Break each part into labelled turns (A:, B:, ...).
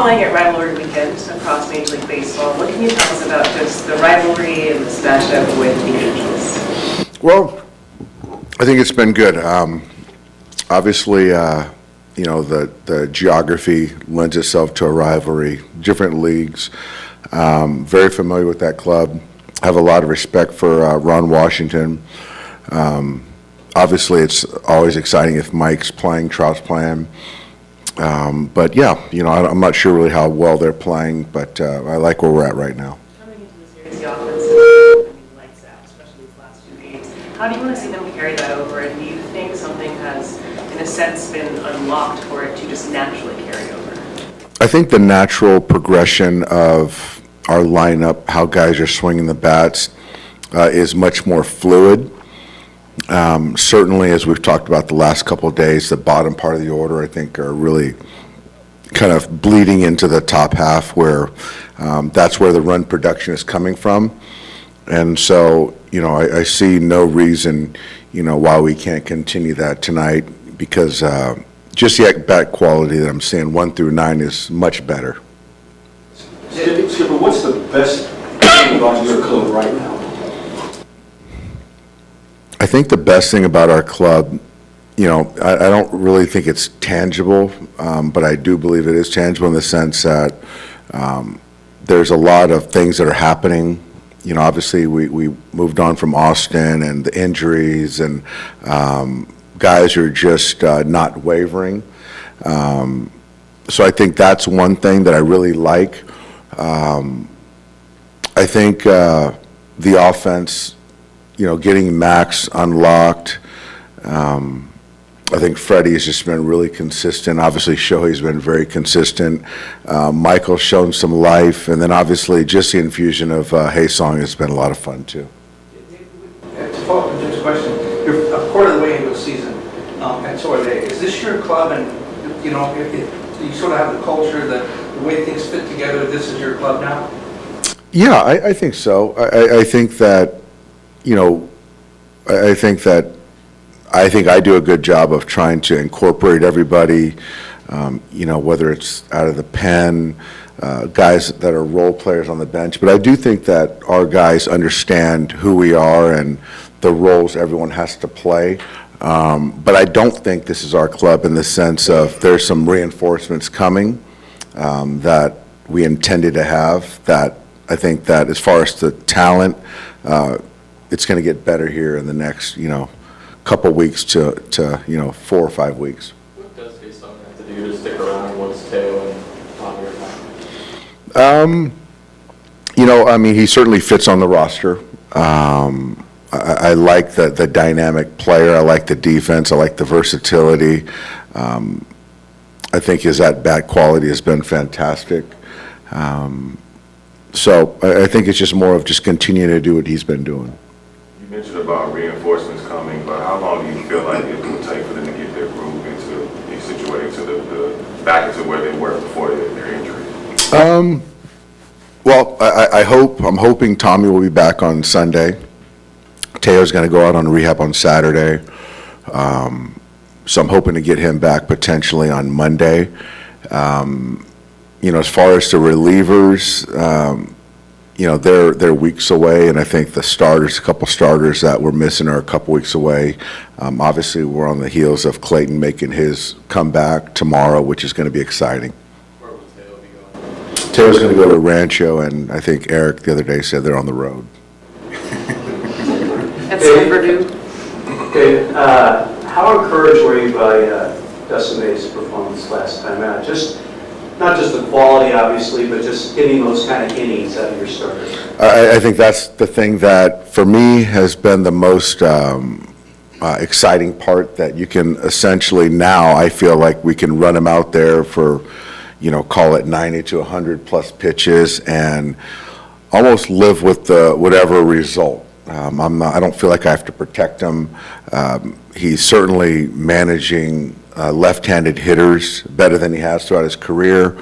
A: playing at Rivalry weekend across Major League Baseball. What can you tell us about just the rivalry and this matchup with the Angels?
B: Well, I think it's been good. Obviously, you know, the geography lends itself to a rivalry, different leagues. Very familiar with that club. Have a lot of respect for Ron Washington. Obviously, it's always exciting if Mike's playing, Trout's playing. But yeah, you know, I'm not sure really how well they're playing, but I like where we're at right now.
A: Coming into the series, the offense has been lights out, especially these last 2 games. How do you want to see them carry that over? And do you think something has, in a sense, been unlocked for it to just naturally carry over?
B: I think the natural progression of our lineup, how guys are swinging the bats, is much more fluid. Certainly, as we've talked about the last couple of days, the bottom part of the order, I think, are really kind of bleeding into the top half where that's where the run production is coming from. And so, you know, I see no reason, you know, why we can't continue that tonight because just the at-bat quality that I'm seeing 1 through 9 is much better.
C: Skipper, what's the best thing about your club right now?
B: I think the best thing about our club, you know, I don't really think it's tangible, but I do believe it is tangible in the sense that there's a lot of things that are happening. You know, obviously we moved on from Austin and the injuries and guys are just not wavering. So I think that's one thing that I really like. I think the offense, you know, getting Max unlocked. I think Freddie has just been really consistent. Obviously, Shohei's been very consistent. Michael's shown some life. And then obviously just the infusion of Haesong has been a lot of fun too.
D: To follow up on Jim's question, you're a quarter of the way into the season, and so are they. Is this your club and, you know, you sort of have the culture, the way things fit together, this is your club now?
B: Yeah, I think so. I think that, you know, I think I do a good job of trying to incorporate everybody, you know, whether it's out of the pen, guys that are role players on the bench. But I do think that our guys understand who we are and the roles everyone has to play. But I don't think this is our club in the sense of there's some reinforcements coming that we intended to have that I think that as far as the talent, it's going to get better here in the next, you know, couple weeks to you know, 4 or 5 weeks.
E: What does Haesong have to do to stick around once Teo and Tommy are back?
B: You know, I mean, he certainly fits on the roster. I like the dynamic player. I like the defense. I like the versatility. I think his at-bat quality has been fantastic. So I think it's just more of just continuing to do what he's been doing.
F: You mentioned about reinforcements coming, but how long do you feel like it will take for them to get their groove into situated to the back into where they were before their injuries?
B: Well, I'm hoping Tommy will be back on Sunday. Teo's going to go out on rehab on Saturday. So I'm hoping to get him back potentially on Monday. You know, as far as the relievers, you know, they're weeks away, and I think the starters, a couple starters that we're missing are a couple weeks away. Obviously, we're on the heels of Clayton making his comeback tomorrow, which is going to be exciting.
E: Where will Teo be going?
B: Teo's going to go to Rancho, and I think Eric the other day said they're on the road.
A: At San Purdue?
C: Okay, how encouraged were you by Desame's performance last time out? Not just the quality, obviously, but just getting those kind of innings out of your starters.
B: I think that's the thing that, for me, has been the most exciting part, that you can essentially now, I feel like we can run him out there for, you know, call it 90 to 100 plus pitches and almost live with the whatever result. I don't feel like I have to protect him. He's certainly managing left-handed hitters better than he has throughout his career.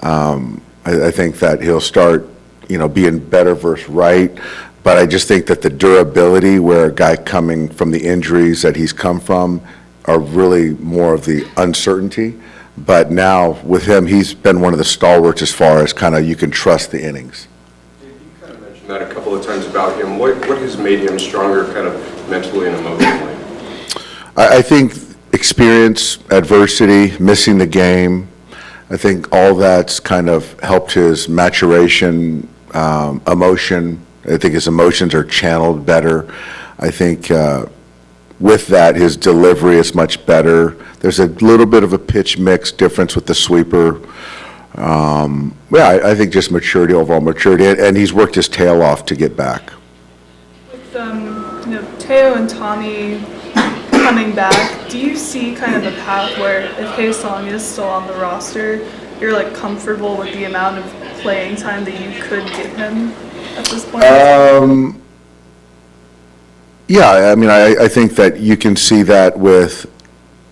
B: I think that he'll start, you know, being better versus right. But I just think that the durability, where a guy coming from the injuries that he's come from, are really more of the uncertainty. But now with him, he's been one of the stalwarts as far as kind of you can trust the innings.
G: You kind of mentioned that a couple of times about him. What has made him stronger kind of mentally and emotionally?
B: I think experience, adversity, missing the game, I think all that's kind of helped his maturation, emotion. I think his emotions are channeled better. I think with that, his delivery is much better. There's a little bit of a pitch mix difference with the sweeper. I think just maturity, overall maturity, and he's worked his tail off to get back.
H: With Teo and Tommy coming back, do you see kind of a path where if Hae-Sung is still on the roster, you're like comfortable with the amount of playing time that you could give him at this point?
B: Yeah, I mean, I think that you can see that with,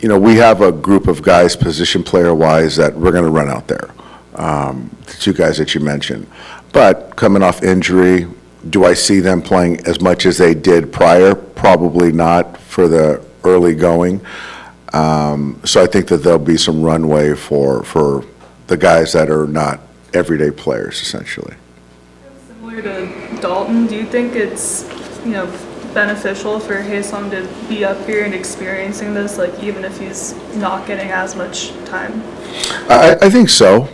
B: we have a group of guys, position player-wise, that we're going to run out there. The two guys that you mentioned. But coming off injury, do I see them playing as much as they did prior? Probably not for the early going. So I think that there'll be some runway for the guys that are not everyday players, essentially.
H: Similar to Dalton, do you think it's, beneficial for Hae-Sung to be up here and experiencing this, like even if he's not getting as much time?
B: I think so.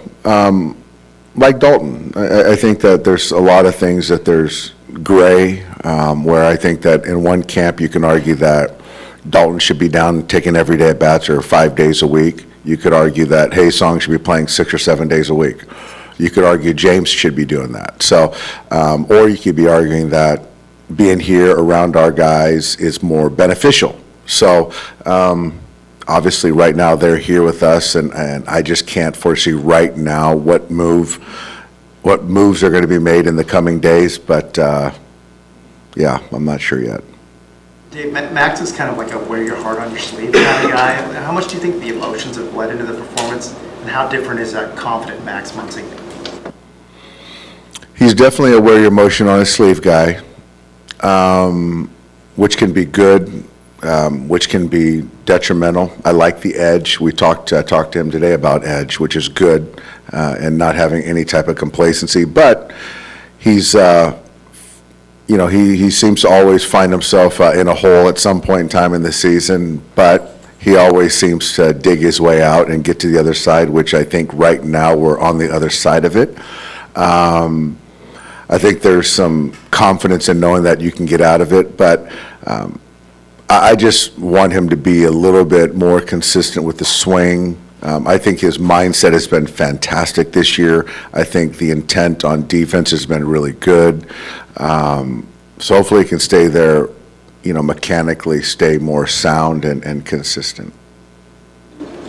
B: Like Dalton, I think that there's a lot of things that there's gray, where I think that in one camp you can argue that Dalton should be down taking everyday at bats or 5 days a week. You could argue that Hae-Sung should be playing 6 or 7 days a week. You could argue James should be doing that. So, or you could be arguing that being here around our guys is more beneficial. So, obviously right now they're here with us, and I just can't foresee right now what moves are going to be made in the coming days, but yeah, I'm not sure yet.
I: Dave, Max is kind of like a wear your heart on your sleeve kind of guy. How much do you think the emotions have bled into the performance, and how different is that confident Max Muncy?
B: He's definitely a wear your emotion on his sleeve guy, which can be good, which can be detrimental. I like the edge. I talked to him today about edge, which is good, and not having any type of complacency. But he's, he seems to always find himself in a hole at some point in time in the season, but he always seems to dig his way out and get to the other side, which I think right now we're on the other side of it. I think there's some confidence in knowing that you can get out of it, but I just want him to be a little bit more consistent with the swing. I think his mindset has been fantastic this year. I think the intent on defense has been really good. So hopefully he can stay there, mechanically stay more sound and consistent.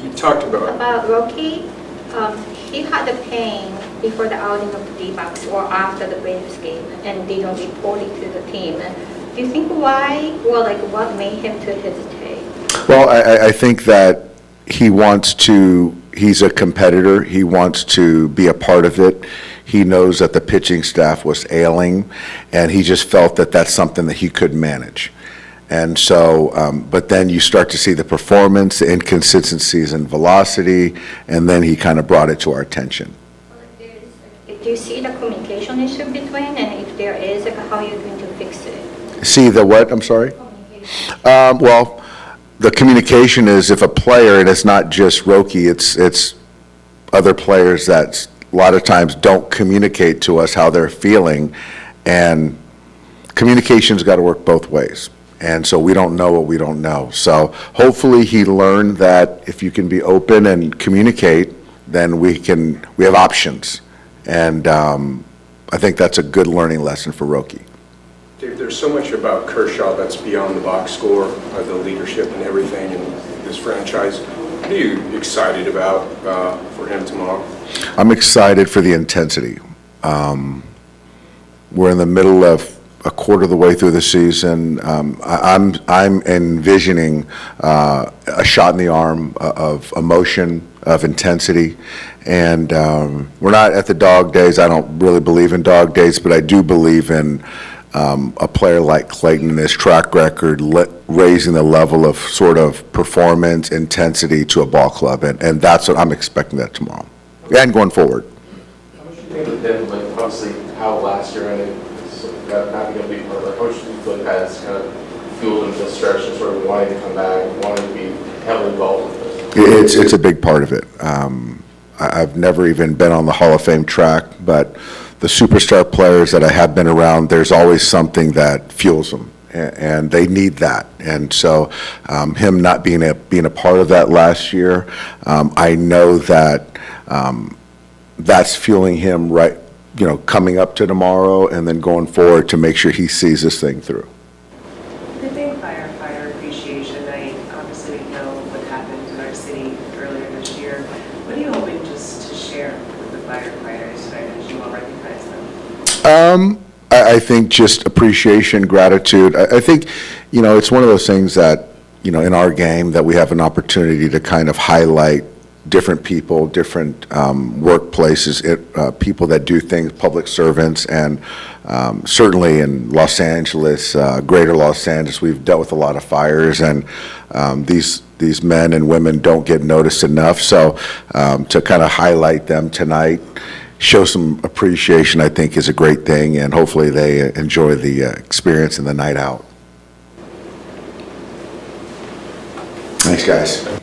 G: You talked about
J: Rocky. He had the pain before the outing of the D-backs or after the Braves game, and they don't report it to the team. Do you think why, or what made him to hesitate?
B: Well, I think that he's a competitor. He wants to be a part of it. He knows that the pitching staff was ailing, and he just felt that that's something that he could manage. And so, but then you start to see the performance, the inconsistencies in velocity, and then he kind of brought it to our attention.
J: Do you see the communication issue between, and if there is, how are you going to fix it?
B: See the what? I'm sorry? Well, the communication is if a player, and it's not just Roki, it's other players that a lot of times don't communicate to us how they're feeling, and communication's got to work both ways. And so we don't know what we don't know. So hopefully he learned that if you can be open and communicate, then we have options. And I think that's a good learning lesson for Roki.
G: Dave, there's so much about Kershaw that's beyond the box score, the leadership and everything in this franchise. What are you excited about for him tomorrow?
B: I'm excited for the intensity. We're in the middle of a quarter of the way through the season. I'm envisioning a shot in the arm of emotion, of intensity, and we're not at the dog days. I don't really believe in dog days, but I do believe in a player like Clayton and his track record, raising the level of sort of performance, intensity to a ball club, and that's what I'm expecting that tomorrow, and going forward.
E: How much do you think of them, like, obviously, how last year ended, not being able to be part of it, how much do you feel like that's kind of fueled into this stretch and sort of wanting to come back, wanting to be heavily involved with this?
B: It's a big part of it. I've never even been on the Hall of Fame track, but the superstar players that I have been around, there's always something that fuels them, and they need that. And so him not being a part of that last year, I know that that's fueling him right, coming up to tomorrow and then going forward to make sure he sees this thing through.
A: The big firefighter appreciation night, obviously we know what happened in our city earlier this year. What are you hoping just to share with the firefighters as you all recognize them?
B: I think just appreciation, gratitude. I think, it's one of those things that, in our game that we have an opportunity to kind of highlight different people, different workplaces, people that do things, public servants, and certainly in Los Angeles, greater Los Angeles, we've dealt with a lot of fires, and these men and women don't get noticed enough. So to kind of highlight them tonight, show some appreciation, I think is a great thing, and hopefully they enjoy the experience and the night out. Thanks, guys.